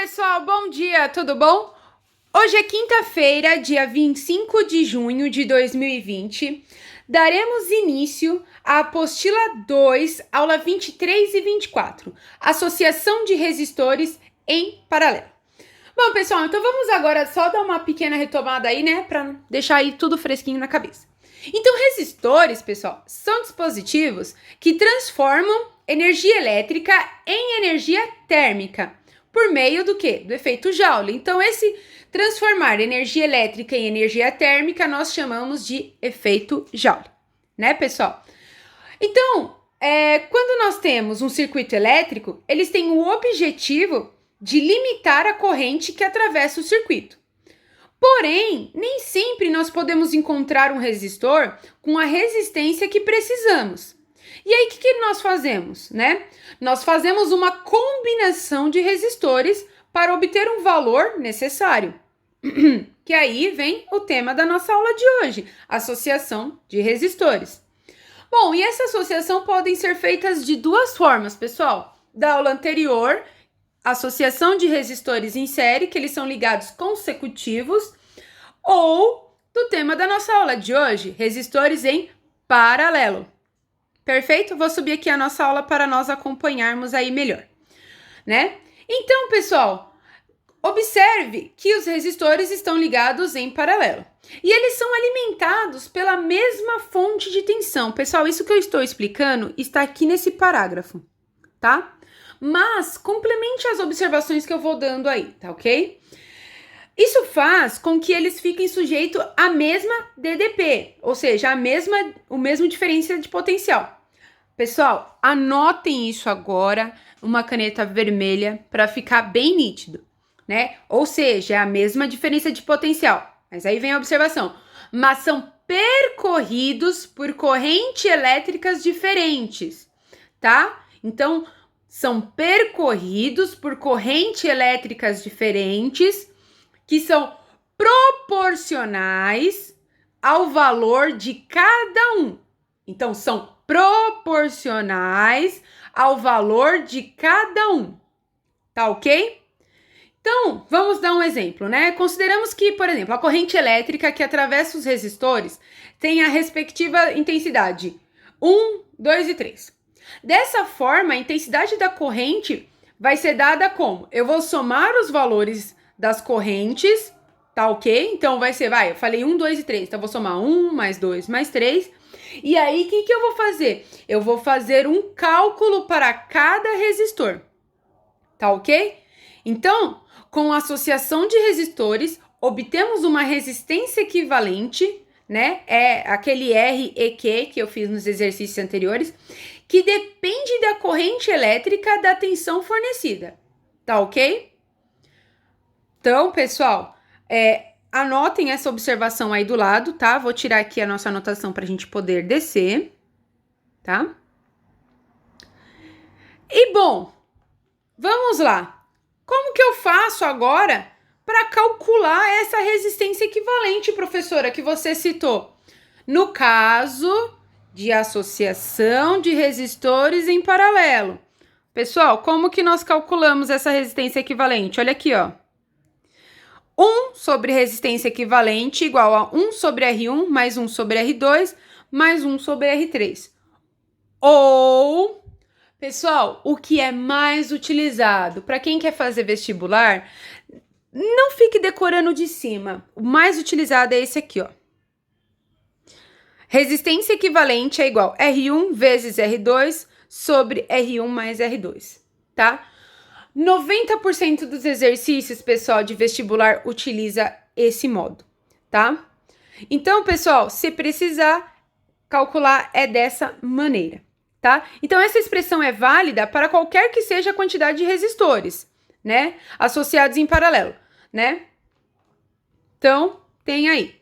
Pessoal, bom dia, tudo bom? Hoje é quinta-feira, dia 25 de junho de 2020. Daremos início à apostila 2, aula 23 e 24, Associação de resistores em paralelo. Bom, pessoal, então vamos agora só dar uma pequena retomada aí, né, para deixar aí tudo fresquinho na cabeça. Então, resistores, pessoal, são dispositivos que transformam energia elétrica em energia térmica. Por meio do quê? Do efeito Joule. Então, esse transformar energia elétrica em energia térmica, nós chamamos de efeito Joule, né, pessoal? Então, quando nós temos um circuito elétrico, eles têm o objetivo de limitar a corrente que atravessa o circuito. Porém, nem sempre nós podemos encontrar um resistor com a resistência que precisamos. E aí, o que nós fazemos, né? Nós fazemos uma combinação de resistores para obter um valor necessário. Que aí vem o tema da nossa aula de hoje, associação de resistores. Bom, e essa associação podem ser feitas de duas formas, pessoal. Da aula anterior, associação de resistores em série, que eles são ligados consecutivos, ou do tema da nossa aula de hoje, resistores em paralelo. Perfeito? Vou subir aqui a nossa aula para nós acompanharmos aí melhor, né? Então, pessoal, observe que os resistores estão ligados em paralelo. E eles são alimentados pela mesma fonte de tensão. Pessoal, isso que eu estou explicando está aqui nesse parágrafo, tá? Mas complemente as observações que eu vou dando aí, tá ok? Isso faz com que eles fiquem sujeitos à mesma DDP, ou seja, o mesmo diferença de potencial. Pessoal, anotem isso agora, uma caneta vermelha, para ficar bem nítido, né? Ou seja, é a mesma diferença de potencial. Mas aí vem a observação. Mas são percorridos por correntes elétricas diferentes, tá? Então, são percorridos por correntes elétricas diferentes que são proporcionais ao valor de cada um. Então, são proporcionais ao valor de cada um. Tá ok? Então, vamos dar um exemplo, né? Consideramos que, por exemplo, a corrente elétrica que atravessa os resistores tem a respectiva intensidade 1, 2 e 3. Dessa forma, a intensidade da corrente vai ser dada como? Eu vou somar os valores das correntes, tá ok? Então, vai ser, eu falei 1, 2 e 3. Então, eu vou somar 1, mais 2, mais 3. E aí, o que eu vou fazer? Eu vou fazer um cálculo para cada resistor, tá ok? Então, com a associação de resistores, obtemos uma resistência equivalente, né? É aquele R e Q que eu fiz nos exercícios anteriores, que depende da corrente elétrica da tensão fornecida, tá ok? Então, pessoal, anotem essa observação aí do lado, tá? Vou tirar aqui a nossa anotação para a gente poder descer, tá? E, bom, vamos lá. Como que eu faço agora para calcular essa resistência equivalente, professora, que você citou? No caso de associação de resistores em paralelo. Pessoal, como que nós calculamos essa resistência equivalente? Olha aqui, ó. 1 sobre resistência equivalente igual a 1 sobre R1 mais 1 sobre R2 mais 1 sobre R3. Ou, pessoal, o que é mais utilizado? Para quem quer fazer vestibular, não fique decorando de cima. O mais utilizado é esse aqui, ó. Resistência equivalente é igual a R1 vezes R2 sobre R1 mais R2, tá? 90% dos exercícios, pessoal, de vestibular utiliza esse modo, tá? Então, pessoal, se precisar calcular é dessa maneira, tá? Então, essa expressão é válida para qualquer que seja a quantidade de resistores, né? Associados em paralelo, né? Então, tem aí.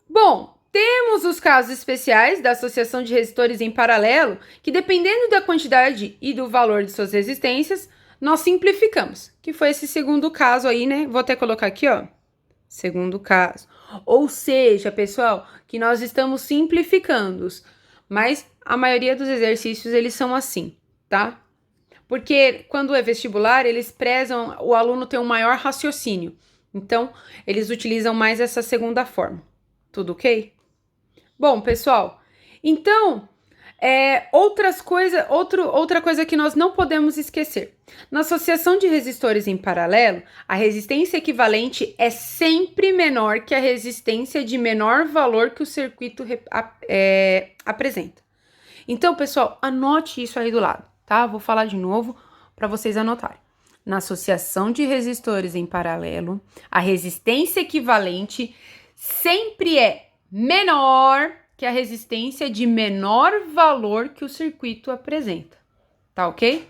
Bom, temos os casos especiais da associação de resistores em paralelo, que dependendo da quantidade e do valor de suas resistências, nós simplificamos, que foi esse segundo caso aí, né? Vou até colocar aqui, ó, segundo caso. Ou seja, pessoal, que nós estamos simplificando, mas a maioria dos exercícios, eles são assim, tá? Porque quando é vestibular, eles prezam o aluno ter um maior raciocínio. Então, eles utilizam mais essa segunda forma. Tudo ok? Bom, pessoal, então, outra coisa que nós não podemos esquecer. Na associação de resistores em paralelo, a resistência equivalente é sempre menor que a resistência de menor valor que o circuito apresenta. Então, pessoal, anote isso aí do lado, tá? Vou falar de novo para vocês anotarem. Na associação de resistores em paralelo, a resistência equivalente sempre é menor que a resistência de menor valor que o circuito apresenta, tá ok?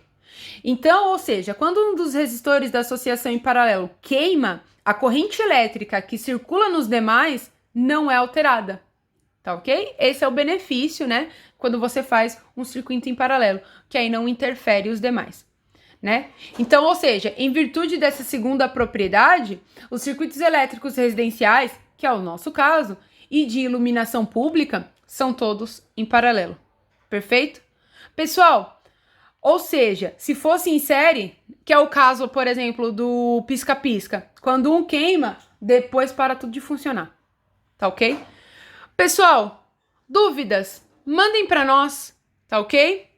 Então, ou seja, quando um dos resistores da associação em paralelo queima, a corrente elétrica que circula nos demais não é alterada, tá ok? Esse é o benefício, né, quando você faz um circuito em paralelo, que aí não interfere os demais, né? Então, ou seja, em virtude dessa segunda propriedade, os circuitos elétricos residenciais, que é o nosso caso, e de iluminação pública, são todos em paralelo. Perfeito? Pessoal, ou seja, se fosse em série, que é o caso, por exemplo, do pisca-pisca, quando um queima, depois para tudo de funcionar. Tá ok? Pessoal, dúvidas? Mandem para nós, tá ok?